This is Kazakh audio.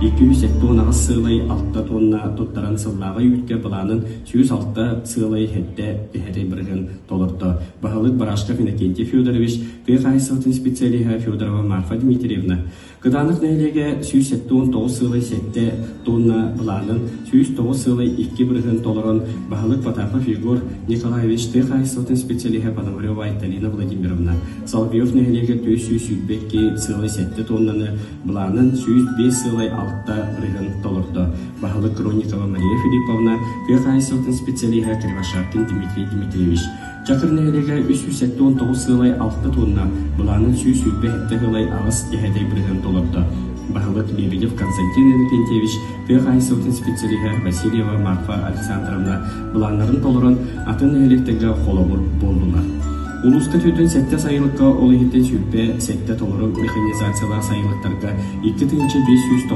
200 сылай алта тонна туттаран сыллага үтке баланын 106 сылай хетте бехеде бирген толорто. Бахалык Барашков Иннокентий Федорович, Пехайсовтын специалиха Федорова Марфа Дмитриевна. Кыданық нәйлеге 109 сылай сетте тонна баланын 109 сылай 2 бирген толорон Бахалык Потапов Егор Николаевич, Пехайсовтын специалиха Пономарева Италина Владимировна. Соловьев нәйлеге 200 сылай сетте тоннаны баланын 105 сылай алта бирген толорто. Бахалык Кроникова Мария Филипповна, Пехайсовтын специалиха Кривошапкин Дмитрий Дмитриевич. Чакырнелеге 319 сылай 6 тонна, буланын 105 сылай агыс ехедей бирген толорто. Бахалык Лебедев Константин Иннокентьевич, Пехайсовтын специалиха Васильева Марфа Александровна, буланнарын толорон атын электеге холобур болдулар. Улуска төтөн сетте сайылыкка олы хеттен сүрпе сетте толорон механизациялар сайылыктарга 2-500